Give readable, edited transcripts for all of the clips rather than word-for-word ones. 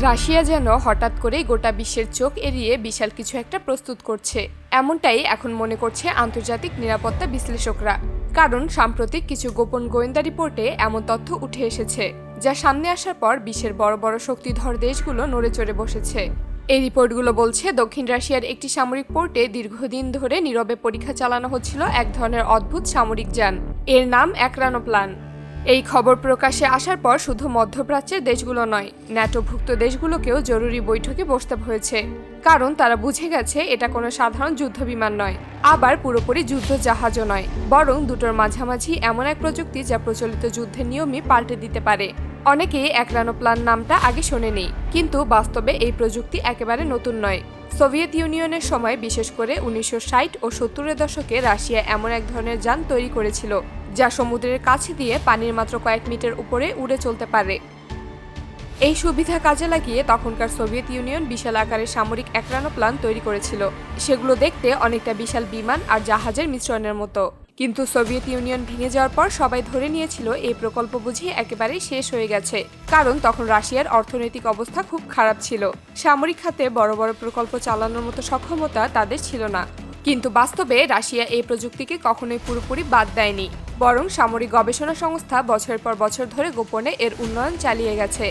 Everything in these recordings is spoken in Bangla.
রাশিয়া যেন হঠাৎ করেই গোটা বিশ্বের চোখ এড়িয়ে বিশাল কিছু একটা প্রস্তুত করছে, এমনটাই এখন মনে করছে আন্তর্জাতিক নিরাপত্তা বিশ্লেষকরা। কারণ সাম্প্রতিক কিছু গোপন গোয়েন্দা রিপোর্টে এমন তথ্য উঠে এসেছে যা সামনে আসার পর বিশ্বের বড় বড় শক্তিধর দেশগুলো নড়ে চড়ে বসেছে। এই রিপোর্টগুলো বলছে দক্ষিণ রাশিয়ার একটি সামরিক পোর্টে দীর্ঘদিন ধরে নীরবে পরীক্ষা চালানো হচ্ছিল এক ধরনের অদ্ভুত সামরিক যান। এর নাম অ্যাক্রানোপ্লান। এই খবর প্রকাশ্যে আসার পর শুধু মধ্যপ্রাচ্যের দেশগুলো নয়, ন্যাটোভুক্ত দেশগুলোকেও জরুরি বৈঠকে বসতে হয়েছে। কারণ তারা বুঝে গেছে এটা কোনো সাধারণ যুদ্ধবিমান নয়, আবার পুরোপুরি যুদ্ধ জাহাজও নয়, বরং দুটোর মাঝামাঝি এমন এক প্রযুক্তি যা প্রচলিত যুদ্ধের নিয়মই পাল্টে দিতে পারে। অনেকেই অ্যাক্রানোপ্লান নামটা আগে শোনেনি, কিন্তু বাস্তবে এই প্রযুক্তি একেবারে নতুন নয়। সোভিয়েত ইউনিয়নের সময়, বিশেষ করে 1960 ও 70-এর দশকে রাশিয়া এমন এক ধরনের যান তৈরি করেছিল যা সমুদ্রের কাছে দিয়ে পানির মাত্র কয়েক মিটার উপরে উড়ে চলতে পারে। এই সুবিধা কাজে লাগিয়ে তখনকার সোভিয়েত ইউনিয়ন বিশাল আকারের সামরিক অ্যাক্রানোপ্লান তৈরি করেছিল। সেগুলো দেখতে অনেকটা বিশাল বিমান আর জাহাজের মিশ্রণের মতো। কিন্তু সোভিয়েত ইউনিয়ন ভেঙে যাওয়ার পর সবাই ধরে নিয়েছিল এই প্রকল্প বুঝি একেবারেই শেষ হয়ে গেছে, কারণ তখন রাশিয়ার অর্থনৈতিক অবস্থা খুব খারাপ ছিল। সামরিক খাতে বড় বড় প্রকল্প চালানোর মতো সক্ষমতা তাদের ছিল না। কিন্তু বাস্তবে রাশিয়া এই প্রযুক্তিকে কখনোই পুরোপুরি বাদ দেয়নি, বরং সামরিক গবেষণা সংস্থা বছরের পর বছর ধরে গোপনে এর উন্নয়ন চালিয়ে গেছে।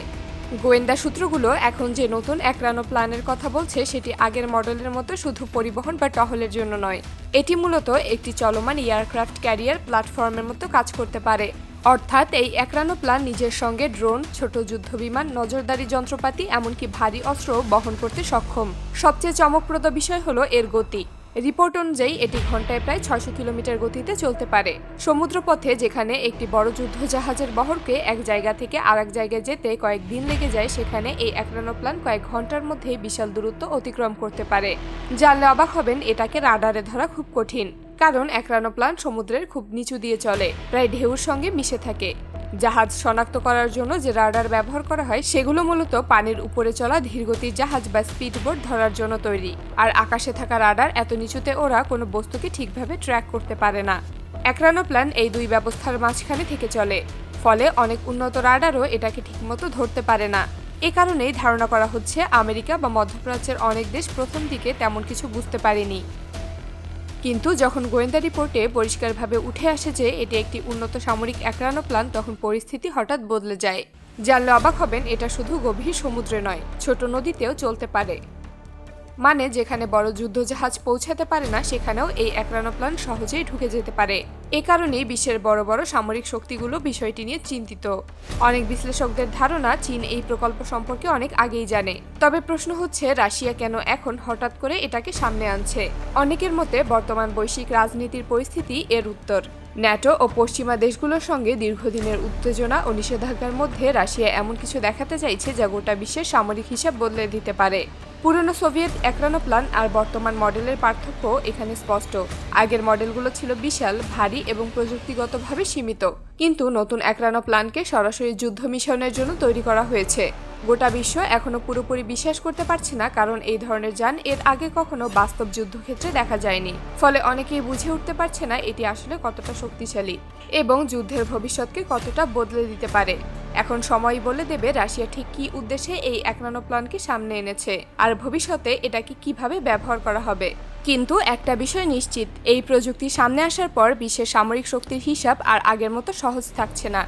গোয়েন্দা সূত্রগুলো এখন যে নতুন অ্যাক্রানোপ্লানের কথা বলছে সেটি আগের মডেলের মতো শুধু পরিবহন বা টহলের জন্য নয়। এটি মূলত একটি চলমান এয়ারক্রাফট ক্যারিয়ার প্ল্যাটফর্মের মতো কাজ করতে পারে। অর্থাৎ এই অ্যাক্রানোপ্লান নিজের সঙ্গে ড্রোন, ছোট যুদ্ধবিমান, নজরদারি যন্ত্রপাতি, এমনকি ভারী অস্ত্র বহন করতে সক্ষম। সবচেয়ে চমকপ্রদ বিষয় হলো এর গতি। রিপোর্ট অনুযায়ী এটি ঘন্টায় প্রায় 600 কিলোমিটার গতিতে চলতে পারে। সমুদ্রপথে যেখানে একটি বড় যুদ্ধজাহাজের বহরকে এক জায়গা থেকে আরেক জায়গায় যেতে কয়েকদিন লেগে যায়, সেখানে এই অ্যাক্রানোপ্লান কয়েক ঘন্টার মধ্যেই বিশাল দূরত্ব অতিক্রম করতে পারে। জানলে অবাক হবেন, এটাকে রাডারে ধরা খুব কঠিন, কারণ অ্যাক্রানোপ্লান সমুদ্রের খুব নিচু দিয়ে চলে, প্রায় ঢেউর সঙ্গে মিশে থাকে। জাহাজ শনাক্ত করার জন্য যে রাডার ব্যবহার করা হয় সেগুলো মূলত পানির উপরে চলা ধীরগতির জাহাজ বা স্পিডবোট ধরার জন্য তৈরি। আর আকাশে থাকা রাডার এত নিচুতে ওরা কোনো বস্তুকে ঠিকভাবে ট্র্যাক করতে পারে না। অ্যাক্রানোপ্লান এই দুই ব্যবস্থার মাঝখানে থেকে চলে, ফলে অনেক উন্নত রাডারও এটাকে ঠিকমতো ধরতে পারে না। এ কারণেই ধারণা করা হচ্ছে আমেরিকা বা মধ্যপ্রাচ্যের অনেক দেশ প্রথম দিকে তেমন কিছু বুঝতে পারেনি। কিন্তু যখন গোয়েন্দা রিপোর্টে পরিষ্কারভাবে উঠে আসে যে এটি একটি উন্নত সামরিক অ্যাক্রানোপ্লান, তখন পরিস্থিতি হঠাৎ বদলে যায়। জানলে অবাক হবেন, এটা শুধু গভীর সমুদ্রে নয়, ছোট নদীতেও চলতে পারে। মানে যেখানে বড় যুদ্ধজাহাজ পৌঁছাতে পারে না, সেখানেও এই অ্যাক্রানোপ্লান সহজেই ঢুকে যেতে পারে। এ কারণেই বিশ্বের বড় বড় সামরিক শক্তিগুলো বিষয়টি নিয়ে চিন্তিত। অনেক বিশ্লেষকদের ধারণা চীন এই প্রকল্প সম্পর্কে অনেক আগেই জানে। তবে প্রশ্ন হচ্ছে, রাশিয়া কেন এখন হঠাৎ করে এটাকে সামনে আনছে? অনেকের মতে বর্তমান বৈশ্বিক রাজনীতির পরিস্থিতি এর উত্তর। ন্যাটো ও পশ্চিমা দেশগুলোর সঙ্গে দীর্ঘদিনের উত্তেজনা ও নিষেধাজ্ঞার মধ্যে রাশিয়া এমন কিছু দেখাতে চাইছে যা গোটা বিশ্বের সামরিক হিসাব বদলে দিতে পারে। পুরনো সোভিয়েত অ্যাক্রানোপ্লান আর বর্তমান মডেলের পার্থক্য এখানে স্পষ্ট। আগের মডেলগুলো ছিল বিশাল, ভারী এবং প্রযুক্তিগতভাবে সীমিত, কিন্তু নতুন অ্যাক্রানোপ্লানকে সরাসরি যুদ্ধ মিশনের জন্য তৈরি করা হয়েছে। গোটা বিশ্ব এখনো পুরোপুরি বিশ্বাস করতে পারছে না, কারণ এই ধরনের যান এর আগে কখনো বাস্তব যুদ্ধক্ষেত্রে দেখা যায়নি। ফলে অনেকেই বুঝে উঠতে পারছে না এটি আসলে কতটা শক্তিশালী এবং যুদ্ধের ভবিষ্যৎকে কতটা বদলে দিতে পারে। এখন সময়ই বলে দেবে রাশিয়া ঠিক কী উদ্দেশ্যে এই অ্যাক্রানোপ্লানকে সামনে এনেছে, আর ভবিষ্যতে এটাকে কিভাবে ব্যবহার করা হবে। কিন্তু একটা বিষয় নিশ্চিত, এই প্রযুক্তি সামনে আসার পর বিশ্বের সামরিক শক্তির হিসাব আর আগের মতো সহজ থাকছে না।